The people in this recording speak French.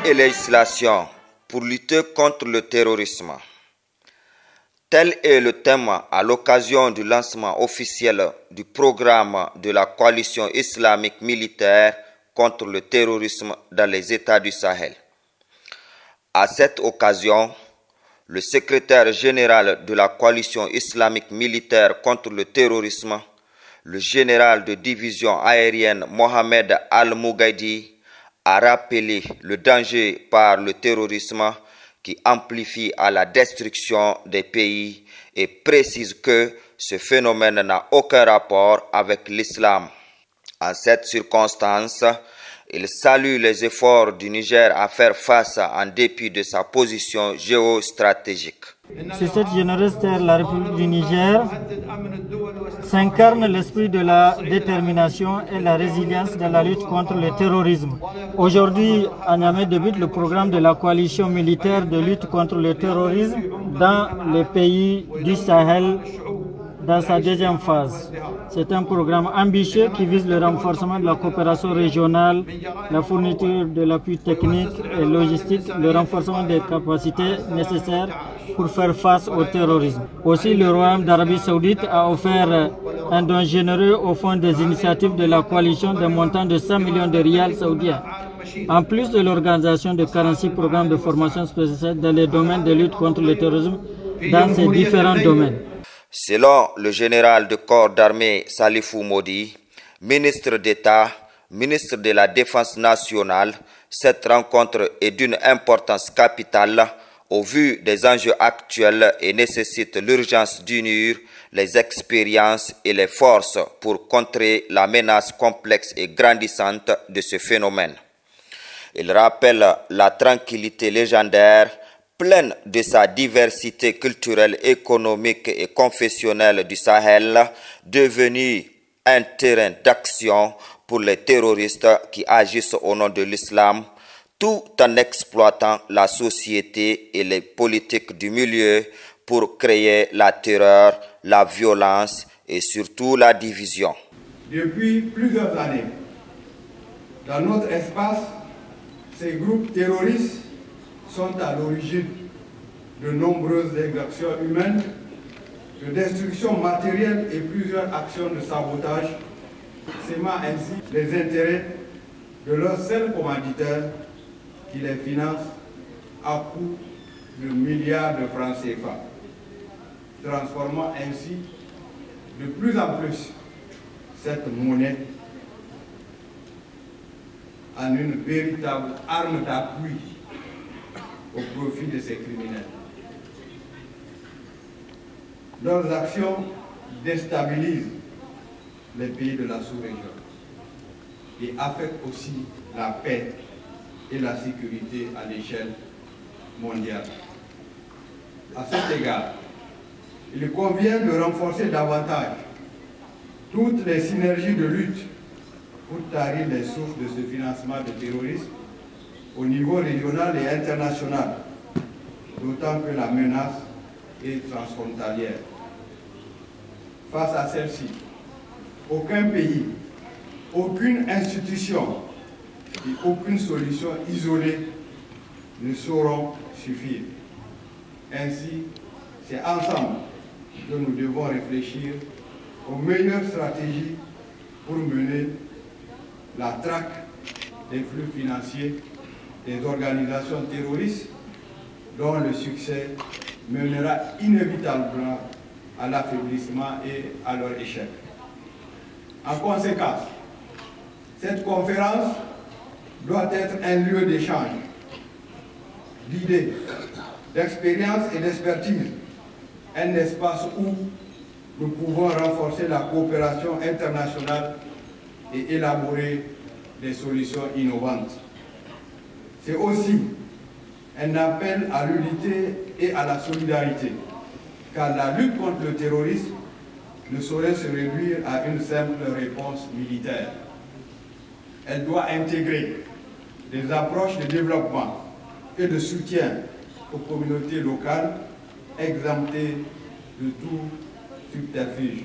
et législation pour lutter contre le terrorisme. Tel est le thème à l'occasion du lancement officiel du programme de la coalition islamique militaire contre le terrorisme dans les États du Sahel. À cette occasion, le secrétaire général de la coalition islamique militaire contre le terrorisme, le général de division aérienne Mohamed Al-Mougaidi, a rappelé le danger par le terrorisme qui amplifie à la destruction des pays et précise que ce phénomène n'a aucun rapport avec l'islam. En cette circonstance, il salue les efforts du Niger à faire face en dépit de sa position géostratégique. Sur cette généreuse terre, la République du Niger s'incarne l'esprit de la détermination et la résilience dans la lutte contre le terrorisme. Aujourd'hui, à Niamey débute le programme de la coalition militaire de lutte contre le terrorisme dans les pays du Sahel dans sa deuxième phase. C'est un programme ambitieux qui vise le renforcement de la coopération régionale, la fourniture de l'appui technique et logistique, le renforcement des capacités nécessaires pour faire face au terrorisme. Aussi, le Royaume d'Arabie Saoudite a offert un don généreux au fonds des initiatives de la coalition d'un montant de 100 millions de rials saoudiens. En plus de l'organisation de 46 programmes de formation spécialisés dans les domaines de lutte contre le terrorisme dans ces différents domaines. Selon le général de corps d'armée Salifou Modi, ministre d'État, ministre de la Défense nationale, cette rencontre est d'une importance capitale au vu des enjeux actuels et nécessite l'urgence d'unir les expériences et les forces pour contrer la menace complexe et grandissante de ce phénomène. Il rappelle la tranquillité légendaire pleine de sa diversité culturelle, économique et confessionnelle du Sahel, devenue un terrain d'action pour les terroristes qui agissent au nom de l'islam, tout en exploitant la société et les politiques du milieu pour créer la terreur, la violence et surtout la division. Depuis plusieurs années, dans notre espace, ces groupes terroristes sont à l'origine de nombreuses exactions humaines, de destruction matérielle et plusieurs actions de sabotage, sémant ainsi les intérêts de leurs seuls commanditaires qui les financent à coût de milliards de francs CFA, transformant ainsi de plus en plus cette monnaie en une véritable arme d'appui au profit de ces criminels. Leurs actions déstabilisent les pays de la sous-région et affectent aussi la paix et la sécurité à l'échelle mondiale. À cet égard, il convient de renforcer davantage toutes les synergies de lutte pour tarir les sources de ce financement de terrorisme au niveau régional et international, d'autant que la menace est transfrontalière. Face à celle-ci, aucun pays, aucune institution et aucune solution isolée ne sauront suffire. Ainsi, c'est ensemble que nous devons réfléchir aux meilleures stratégies pour mener la traque des flux financiers des organisations terroristes dont le succès mènera inévitablement à l'affaiblissement et à leur échec. En conséquence, cette conférence doit être un lieu d'échange, d'idées, d'expérience et d'expertise, un espace où nous pouvons renforcer la coopération internationale et élaborer des solutions innovantes. C'est aussi un appel à l'unité et à la solidarité, car la lutte contre le terrorisme ne saurait se réduire à une simple réponse militaire. Elle doit intégrer des approches de développement et de soutien aux communautés locales, exemptées de tout subterfuge.